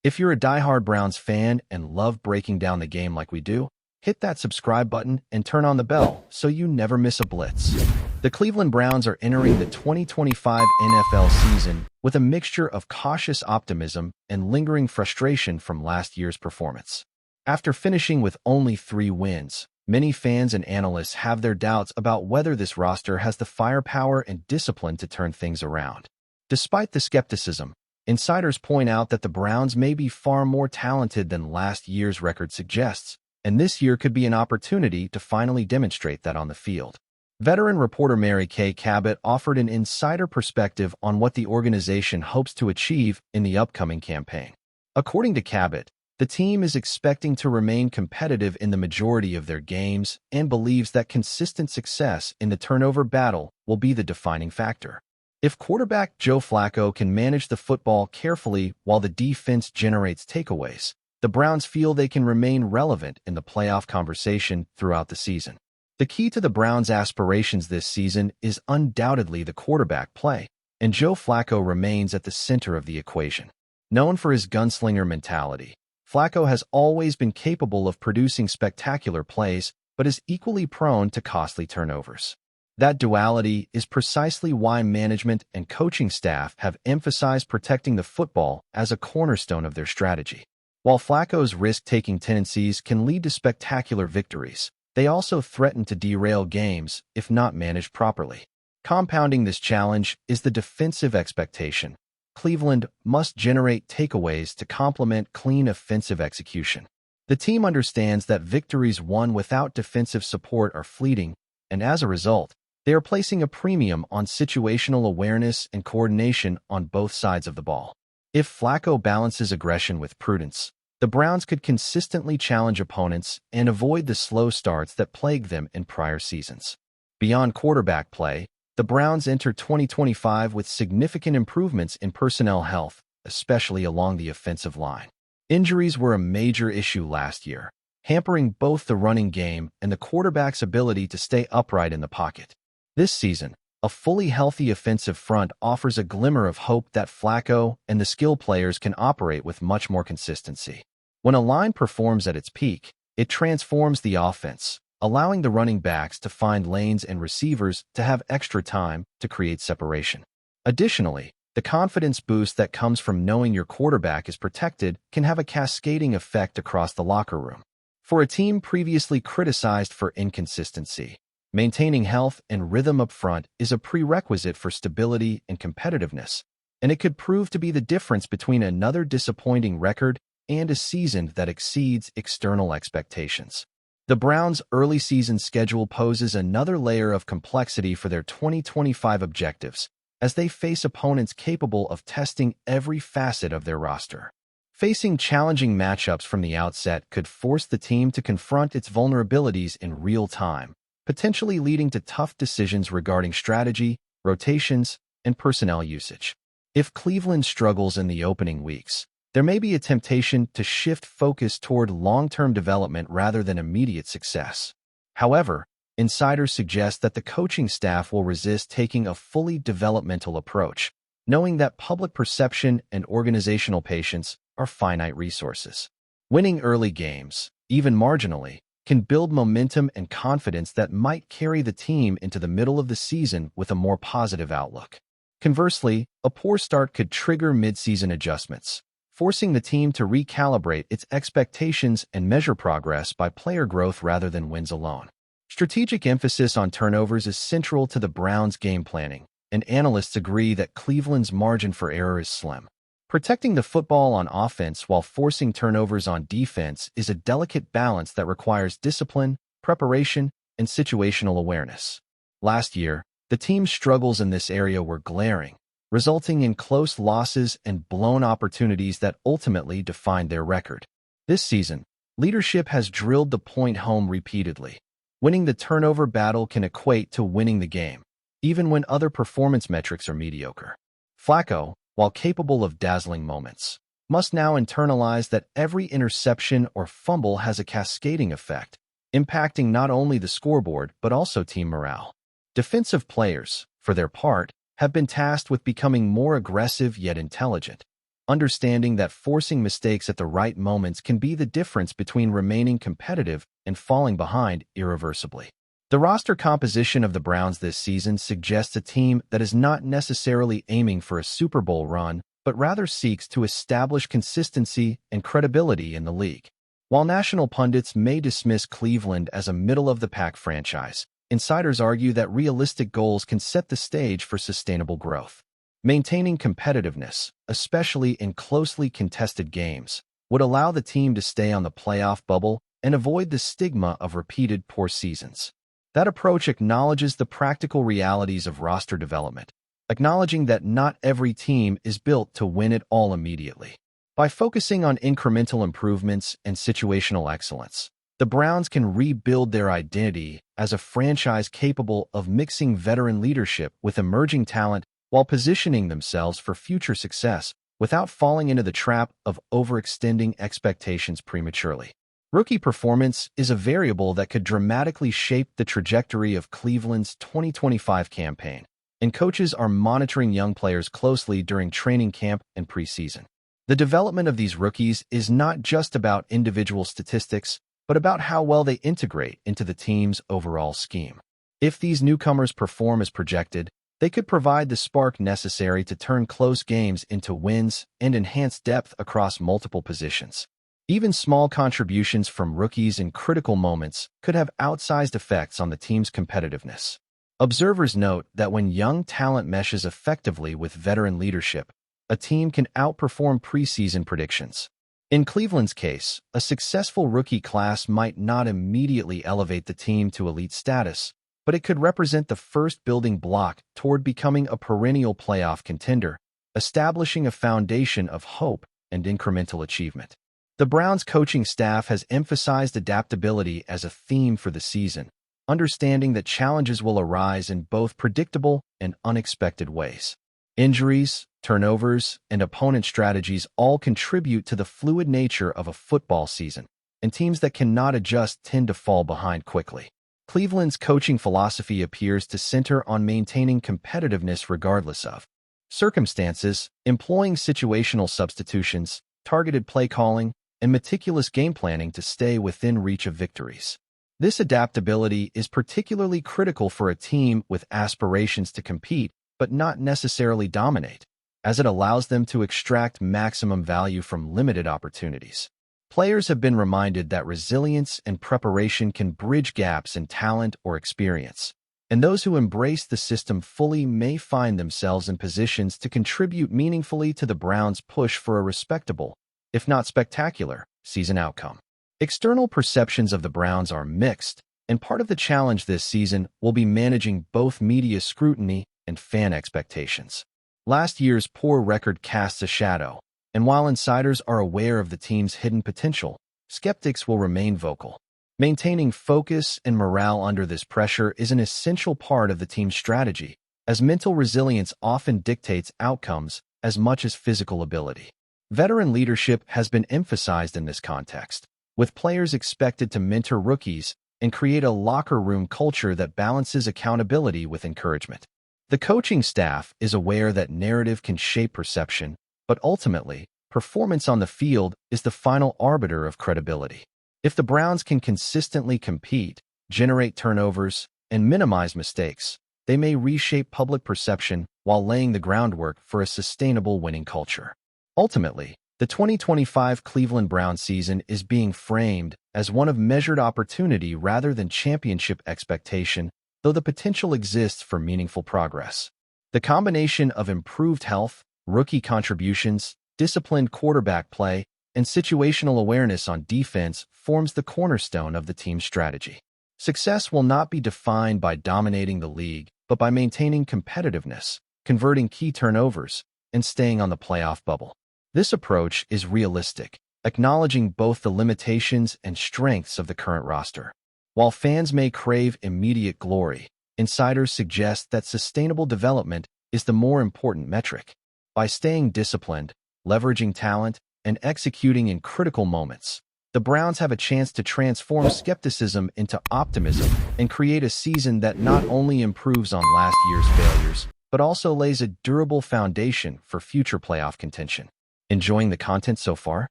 If you're a diehard Browns fan and love breaking down the game like we do, hit that subscribe button and turn on the bell so you never miss a blitz. The Cleveland Browns are entering the 2025 NFL season with a mixture of cautious optimism and lingering frustration from last year's performance. After finishing with only 3 wins, many fans and analysts have their doubts about whether this roster has the firepower and discipline to turn things around. Despite the skepticism, insiders point out that the Browns may be far more talented than last year's record suggests, and this year could be an opportunity to finally demonstrate that on the field. Veteran reporter Mary Kay Cabot offered an insider perspective on what the organization hopes to achieve in the upcoming campaign. According to Cabot, the team is expecting to remain competitive in the majority of their games and believes that consistent success in the turnover battle will be the defining factor. If quarterback Joe Flacco can manage the football carefully while the defense generates takeaways, the Browns feel they can remain relevant in the playoff conversation throughout the season. The key to the Browns' aspirations this season is undoubtedly the quarterback play, and Joe Flacco remains at the center of the equation. Known for his gunslinger mentality, Flacco has always been capable of producing spectacular plays, but is equally prone to costly turnovers. That duality is precisely why management and coaching staff have emphasized protecting the football as a cornerstone of their strategy. While Flacco's risk-taking tendencies can lead to spectacular victories, they also threaten to derail games if not managed properly. Compounding this challenge is the defensive expectation. Cleveland must generate takeaways to complement clean offensive execution. The team understands that victories won without defensive support are fleeting, and as a result, they are placing a premium on situational awareness and coordination on both sides of the ball. If Flacco balances aggression with prudence, the Browns could consistently challenge opponents and avoid the slow starts that plagued them in prior seasons. Beyond quarterback play, the Browns enter 2025 with significant improvements in personnel health, especially along the offensive line. Injuries were a major issue last year, hampering both the running game and the quarterback's ability to stay upright in the pocket. This season, a fully healthy offensive front offers a glimmer of hope that Flacco and the skill players can operate with much more consistency. When a line performs at its peak, it transforms the offense, allowing the running backs to find lanes and receivers to have extra time to create separation. Additionally, the confidence boost that comes from knowing your quarterback is protected can have a cascading effect across the locker room. For a team previously criticized for inconsistency, maintaining health and rhythm up front is a prerequisite for stability and competitiveness, and it could prove to be the difference between another disappointing record and a season that exceeds external expectations. The Browns' early season schedule poses another layer of complexity for their 2025 objectives, as they face opponents capable of testing every facet of their roster. Facing challenging matchups from the outset could force the team to confront its vulnerabilities in real time, potentially leading to tough decisions regarding strategy, rotations, and personnel usage. If Cleveland struggles in the opening weeks, there may be a temptation to shift focus toward long-term development rather than immediate success. However, insiders suggest that the coaching staff will resist taking a fully developmental approach, knowing that public perception and organizational patience are finite resources. Winning early games, even marginally, can build momentum and confidence that might carry the team into the middle of the season with a more positive outlook. Conversely, a poor start could trigger mid-season adjustments, forcing the team to recalibrate its expectations and measure progress by player growth rather than wins alone. Strategic emphasis on turnovers is central to the Browns' game planning, and analysts agree that Cleveland's margin for error is slim. Protecting the football on offense while forcing turnovers on defense is a delicate balance that requires discipline, preparation, and situational awareness. Last year, the team's struggles in this area were glaring, resulting in close losses and blown opportunities that ultimately defined their record. This season, leadership has drilled the point home repeatedly. Winning the turnover battle can equate to winning the game, even when other performance metrics are mediocre. Flacco, while capable of dazzling moments, must now internalize that every interception or fumble has a cascading effect, impacting not only the scoreboard but also team morale. Defensive players, for their part, have been tasked with becoming more aggressive yet intelligent. understanding that forcing mistakes at the right moments can be the difference between remaining competitive and falling behind irreversibly. The roster composition of the Browns this season suggests a team that is not necessarily aiming for a Super Bowl run, but rather seeks to establish consistency and credibility in the league. While national pundits may dismiss Cleveland as a middle-of-the-pack franchise, insiders argue that realistic goals can set the stage for sustainable growth. Maintaining competitiveness, especially in closely contested games, would allow the team to stay on the playoff bubble and avoid the stigma of repeated poor seasons. That approach acknowledges the practical realities of roster development, acknowledging that not every team is built to win it all immediately. By focusing on incremental improvements and situational excellence, the Browns can rebuild their identity as a franchise capable of mixing veteran leadership with emerging talent while positioning themselves for future success without falling into the trap of overextending expectations prematurely. Rookie performance is a variable that could dramatically shape the trajectory of Cleveland's 2025 campaign, and coaches are monitoring young players closely during training camp and preseason. The development of these rookies is not just about individual statistics, but about how well they integrate into the team's overall scheme. If these newcomers perform as projected, they could provide the spark necessary to turn close games into wins and enhance depth across multiple positions. Even small contributions from rookies in critical moments could have outsized effects on the team's competitiveness. Observers note that when young talent meshes effectively with veteran leadership, a team can outperform preseason predictions. In Cleveland's case, a successful rookie class might not immediately elevate the team to elite status, but it could represent the first building block toward becoming a perennial playoff contender, establishing a foundation of hope and incremental achievement. The Browns' coaching staff has emphasized adaptability as a theme for the season, understanding that challenges will arise in both predictable and unexpected ways. Injuries, turnovers, and opponent strategies all contribute to the fluid nature of a football season, and teams that cannot adjust tend to fall behind quickly. Cleveland's coaching philosophy appears to center on maintaining competitiveness regardless of circumstances, employing situational substitutions, targeted play calling, and meticulous game planning to stay within reach of victories. This adaptability is particularly critical for a team with aspirations to compete but not necessarily dominate, as it allows them to extract maximum value from limited opportunities. Players have been reminded that resilience and preparation can bridge gaps in talent or experience, and those who embrace the system fully may find themselves in positions to contribute meaningfully to the Browns' push for a respectable, if not spectacular, season outcome. External perceptions of the Browns are mixed, and part of the challenge this season will be managing both media scrutiny and fan expectations. Last year's poor record casts a shadow, and while insiders are aware of the team's hidden potential, skeptics will remain vocal. Maintaining focus and morale under this pressure is an essential part of the team's strategy, as mental resilience often dictates outcomes as much as physical ability. Veteran leadership has been emphasized in this context, with players expected to mentor rookies and create a locker room culture that balances accountability with encouragement. The coaching staff is aware that narrative can shape perception, but ultimately, performance on the field is the final arbiter of credibility. If the Browns can consistently compete, generate turnovers, and minimize mistakes, they may reshape public perception while laying the groundwork for a sustainable winning culture. Ultimately, the 2025 Cleveland Browns season is being framed as one of measured opportunity rather than championship expectation, though the potential exists for meaningful progress. The combination of improved health, rookie contributions, disciplined quarterback play, and situational awareness on defense forms the cornerstone of the team's strategy. Success will not be defined by dominating the league, but by maintaining competitiveness, converting key turnovers, and staying on the playoff bubble. This approach is realistic, acknowledging both the limitations and strengths of the current roster. While fans may crave immediate glory, insiders suggest that sustainable development is the more important metric. By staying disciplined, leveraging talent, and executing in critical moments, the Browns have a chance to transform skepticism into optimism and create a season that not only improves on last year's failures, but also lays a durable foundation for future playoff contention. Enjoying the content so far?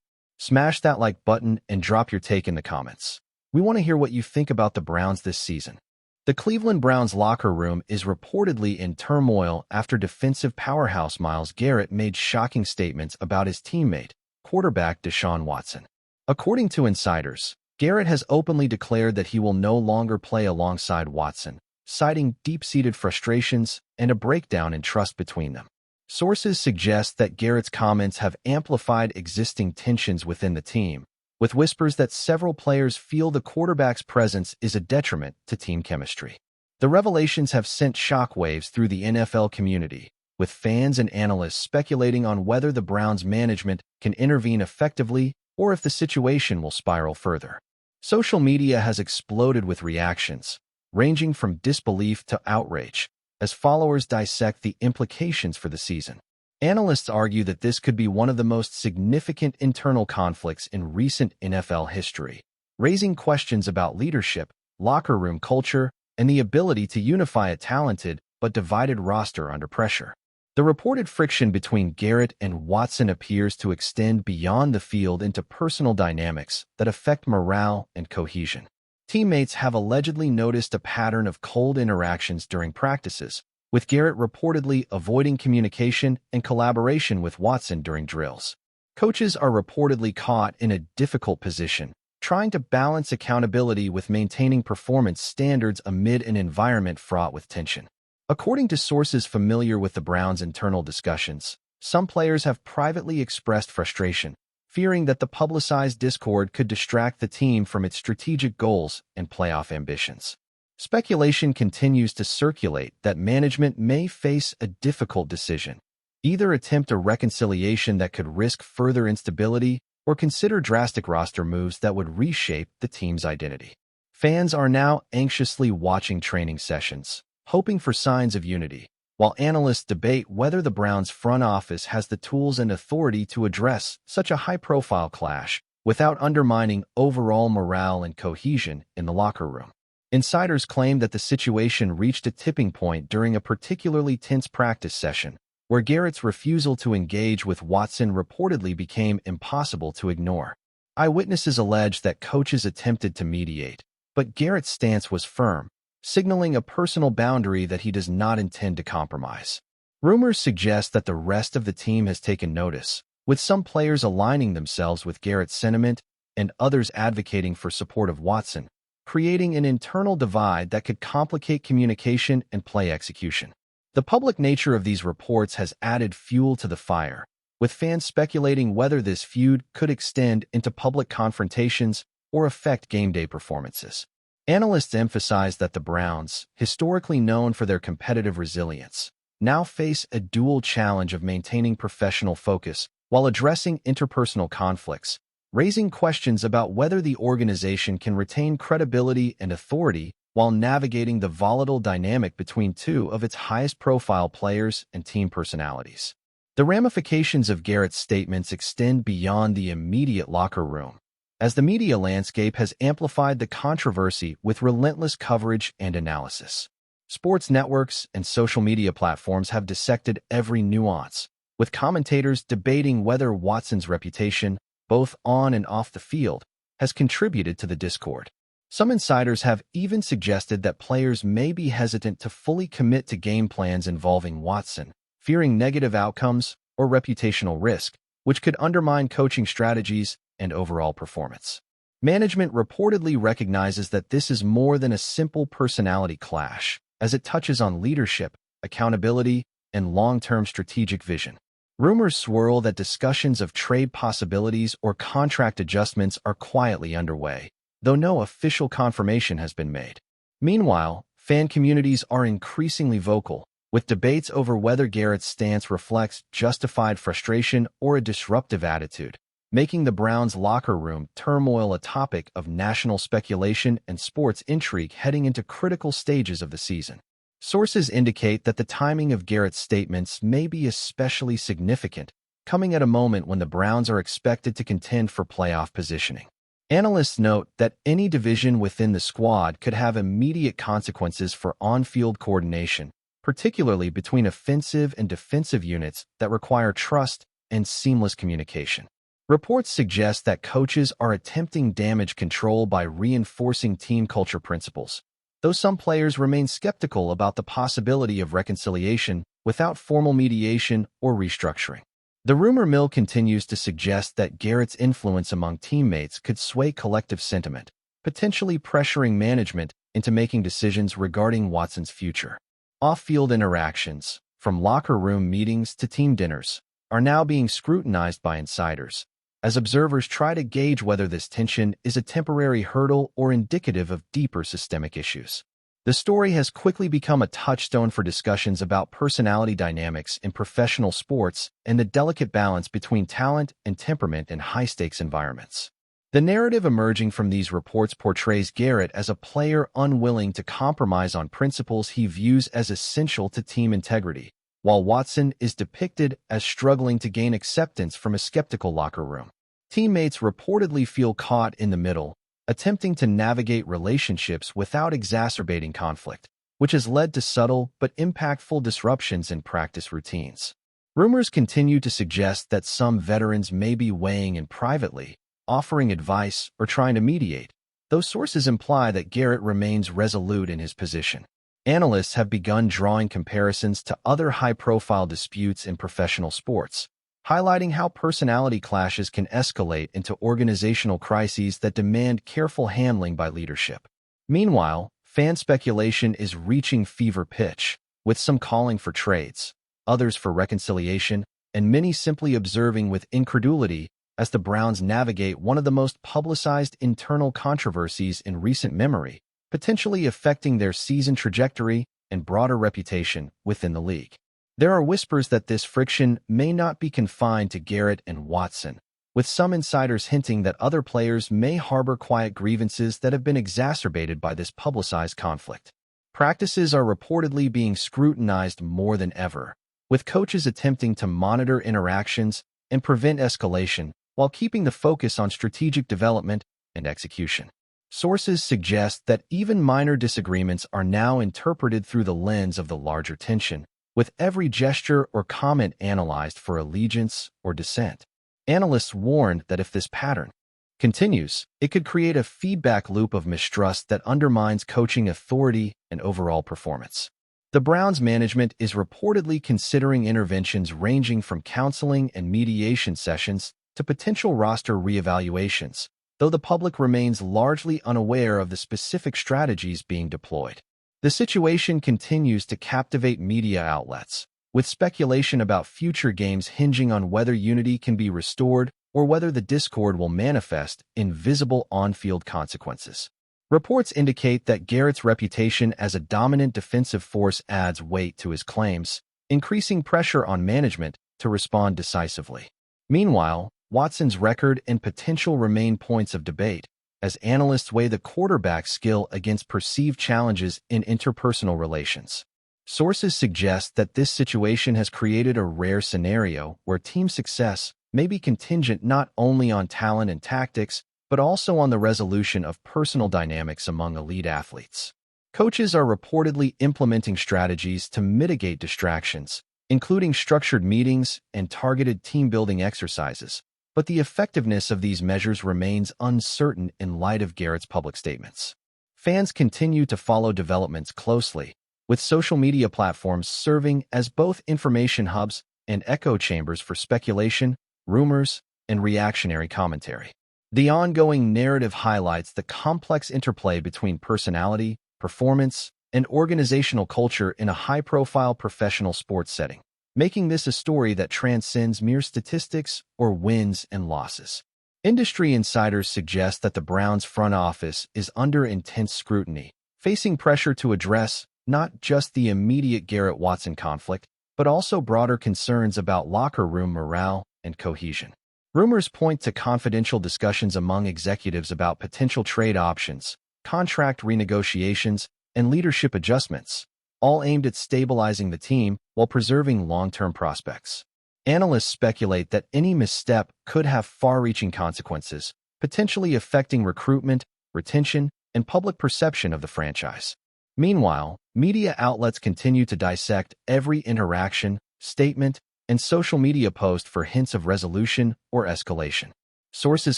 Smash that like button and drop your take in the comments. We want to hear what you think about the Browns this season. The Cleveland Browns locker room is reportedly in turmoil after defensive powerhouse Myles Garrett made shocking statements about his teammate, quarterback Deshaun Watson. According to insiders, Garrett has openly declared that he will no longer play alongside Watson, citing deep-seated frustrations and a breakdown in trust between them. Sources suggest that Garrett's comments have amplified existing tensions within the team, with whispers that several players feel the quarterback's presence is a detriment to team chemistry. The revelations have sent shockwaves through the NFL community, with fans and analysts speculating on whether the Browns' management can intervene effectively or if the situation will spiral further. Social media has exploded with reactions, ranging from disbelief to outrage, as followers dissect the implications for the season. Analysts argue that this could be one of the most significant internal conflicts in recent NFL history, raising questions about leadership, locker room culture, and the ability to unify a talented but divided roster under pressure. The reported friction between Garrett and Watson appears to extend beyond the field into personal dynamics that affect morale and cohesion. Teammates have allegedly noticed a pattern of cold interactions during practices, with Garrett reportedly avoiding communication and collaboration with Watson during drills. Coaches are reportedly caught in a difficult position, trying to balance accountability with maintaining performance standards amid an environment fraught with tension. According to sources familiar with the Browns' internal discussions, some players have privately expressed frustration, fearing that the publicized discord could distract the team from its strategic goals and playoff ambitions. Speculation continues to circulate that management may face a difficult decision: either attempt a reconciliation that could risk further instability or consider drastic roster moves that would reshape the team's identity. Fans are now anxiously watching training sessions, hoping for signs of unity, while analysts debate whether the Browns' front office has the tools and authority to address such a high-profile clash without undermining overall morale and cohesion in the locker room. Insiders claim that the situation reached a tipping point during a particularly tense practice session, where Garrett's refusal to engage with Watson reportedly became impossible to ignore. Eyewitnesses allege that coaches attempted to mediate, but Garrett's stance was firm, signaling a personal boundary that he does not intend to compromise. Rumors suggest that the rest of the team has taken notice, with some players aligning themselves with Garrett's sentiment and others advocating for support of Watson, creating an internal divide that could complicate communication and play execution. The public nature of these reports has added fuel to the fire, with fans speculating whether this feud could extend into public confrontations or affect game day performances. Analysts emphasize that the Browns, historically known for their competitive resilience, now face a dual challenge of maintaining professional focus while addressing interpersonal conflicts, raising questions about whether the organization can retain credibility and authority while navigating the volatile dynamic between two of its highest-profile players and team personalities. The ramifications of Garrett's statements extend beyond the immediate locker room, as the media landscape has amplified the controversy with relentless coverage and analysis. Sports networks and social media platforms have dissected every nuance, with commentators debating whether Watson's reputation, both on and off the field, has contributed to the discord. Some insiders have even suggested that players may be hesitant to fully commit to game plans involving Watson, fearing negative outcomes or reputational risk, which could undermine coaching strategies and overall performance. Management reportedly recognizes that this is more than a simple personality clash, as it touches on leadership, accountability, and long-term strategic vision. Rumors swirl that discussions of trade possibilities or contract adjustments are quietly underway, though no official confirmation has been made. Meanwhile, fan communities are increasingly vocal, with debates over whether Garrett's stance reflects justified frustration or a disruptive attitude, making the Browns' locker room turmoil a topic of national speculation and sports intrigue heading into critical stages of the season. Sources indicate that the timing of Garrett's statements may be especially significant, coming at a moment when the Browns are expected to contend for playoff positioning. Analysts note that any division within the squad could have immediate consequences for on-field coordination, particularly between offensive and defensive units that require trust and seamless communication. Reports suggest that coaches are attempting damage control by reinforcing team culture principles, though some players remain skeptical about the possibility of reconciliation without formal mediation or restructuring. The rumor mill continues to suggest that Garrett's influence among teammates could sway collective sentiment, potentially pressuring management into making decisions regarding Watson's future. Off-field interactions, from locker room meetings to team dinners, are now being scrutinized by insiders, as observers try to gauge whether this tension is a temporary hurdle or indicative of deeper systemic issues. The story has quickly become a touchstone for discussions about personality dynamics in professional sports and the delicate balance between talent and temperament in high-stakes environments. The narrative emerging from these reports portrays Garrett as a player unwilling to compromise on principles he views as essential to team integrity, while Watson is depicted as struggling to gain acceptance from a skeptical locker room. Teammates reportedly feel caught in the middle, attempting to navigate relationships without exacerbating conflict, which has led to subtle but impactful disruptions in practice routines. Rumors continue to suggest that some veterans may be weighing in privately, offering advice or trying to mediate, though sources imply that Garrett remains resolute in his position. Analysts have begun drawing comparisons to other high-profile disputes in professional sports, highlighting how personality clashes can escalate into organizational crises that demand careful handling by leadership. Meanwhile, fan speculation is reaching fever pitch, with some calling for trades, others for reconciliation, and many simply observing with incredulity as the Browns navigate one of the most publicized internal controversies in recent memory, potentially affecting their season trajectory and broader reputation within the league. There are whispers that this friction may not be confined to Garrett and Watson, with some insiders hinting that other players may harbor quiet grievances that have been exacerbated by this publicized conflict. Practices are reportedly being scrutinized more than ever, with coaches attempting to monitor interactions and prevent escalation while keeping the focus on strategic development and execution. Sources suggest that even minor disagreements are now interpreted through the lens of the larger tension, with every gesture or comment analyzed for allegiance or dissent. Analysts warn that if this pattern continues, it could create a feedback loop of mistrust that undermines coaching authority and overall performance. The Browns management is reportedly considering interventions ranging from counseling and mediation sessions to potential roster reevaluations, though the public remains largely unaware of the specific strategies being deployed. The situation continues to captivate media outlets, with speculation about future games hinging on whether unity can be restored or whether the discord will manifest in visible on-field consequences. Reports indicate that Garrett's reputation as a dominant defensive force adds weight to his claims, increasing pressure on management to respond decisively. Meanwhile, Watson's record and potential remain points of debate, as analysts weigh the quarterback's skill against perceived challenges in interpersonal relations. Sources suggest that this situation has created a rare scenario where team success may be contingent not only on talent and tactics, but also on the resolution of personal dynamics among elite athletes. Coaches are reportedly implementing strategies to mitigate distractions, including structured meetings and targeted team-building exercises, but the effectiveness of these measures remains uncertain in light of Garrett's public statements. Fans continue to follow developments closely, with social media platforms serving as both information hubs and echo chambers for speculation, rumors, and reactionary commentary. The ongoing narrative highlights the complex interplay between personality, performance, and organizational culture in a high-profile professional sports setting, making this a story that transcends mere statistics or wins and losses. Industry insiders suggest that the Browns' front office is under intense scrutiny, facing pressure to address not just the immediate Garrett-Watson conflict, but also broader concerns about locker room morale and cohesion. Rumors point to confidential discussions among executives about potential trade options, contract renegotiations, and leadership adjustments, all aimed at stabilizing the team while preserving long-term prospects. Analysts speculate that any misstep could have far-reaching consequences, potentially affecting recruitment, retention, and public perception of the franchise. Meanwhile, media outlets continue to dissect every interaction, statement, and social media posts for hints of resolution or escalation. Sources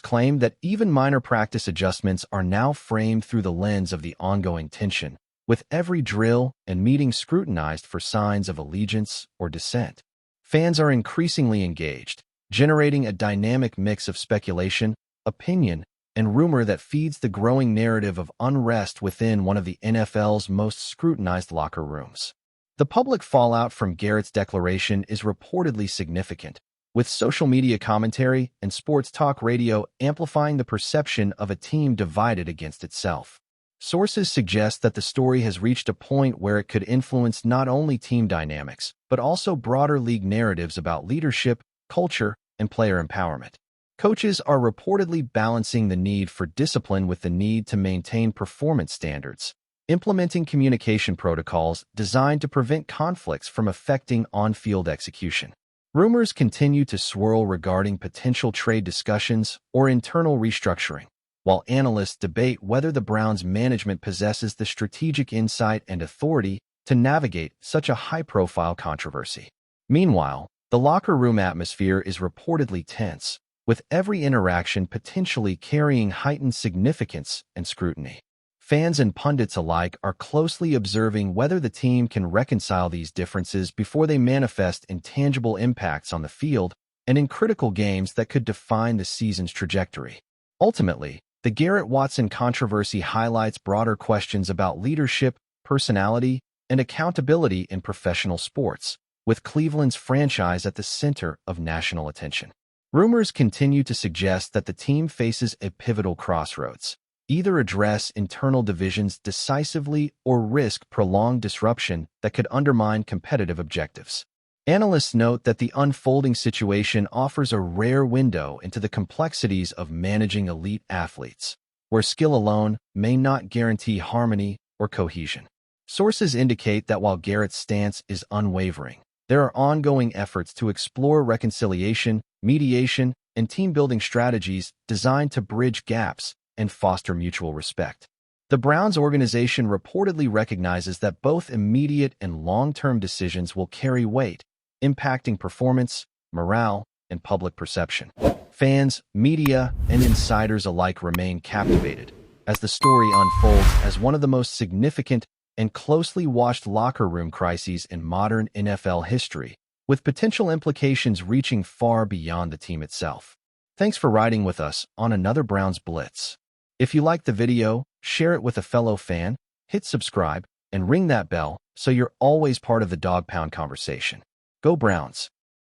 claim that even minor practice adjustments are now framed through the lens of the ongoing tension, with every drill and meeting scrutinized for signs of allegiance or dissent. Fans are increasingly engaged, generating a dynamic mix of speculation, opinion, and rumor that feeds the growing narrative of unrest within one of the NFL's most scrutinized locker rooms. The public fallout from Garrett's declaration is reportedly significant, with social media commentary and sports talk radio amplifying the perception of a team divided against itself. Sources suggest that the story has reached a point where it could influence not only team dynamics, but also broader league narratives about leadership, culture, and player empowerment. Coaches are reportedly balancing the need for discipline with the need to maintain performance standards, implementing communication protocols designed to prevent conflicts from affecting on-field execution. Rumors continue to swirl regarding potential trade discussions or internal restructuring, while analysts debate whether the Browns' management possesses the strategic insight and authority to navigate such a high-profile controversy. Meanwhile, the locker room atmosphere is reportedly tense, with every interaction potentially carrying heightened significance and scrutiny. Fans and pundits alike are closely observing whether the team can reconcile these differences before they manifest in tangible impacts on the field and in critical games that could define the season's trajectory. Ultimately, the Garrett-Watson controversy highlights broader questions about leadership, personality, and accountability in professional sports, with Cleveland's franchise at the center of national attention. Rumors continue to suggest that the team faces a pivotal crossroads: either address internal divisions decisively or risk prolonged disruption that could undermine competitive objectives. Analysts note that the unfolding situation offers a rare window into the complexities of managing elite athletes, where skill alone may not guarantee harmony or cohesion. Sources indicate that while Garrett's stance is unwavering, there are ongoing efforts to explore reconciliation, mediation, and team-building strategies designed to bridge gaps and foster mutual respect. The Browns organization reportedly recognizes that both immediate and long-term decisions will carry weight, impacting performance, morale, and public perception. Fans, media, and insiders alike remain captivated as the story unfolds as one of the most significant and closely watched locker room crises in modern NFL history, with potential implications reaching far beyond the team itself. Thanks for riding with us on another Browns Blitz. If you liked the video, share it with a fellow fan, hit subscribe, and ring that bell so you're always part of the Dawg Pound conversation. Go Browns!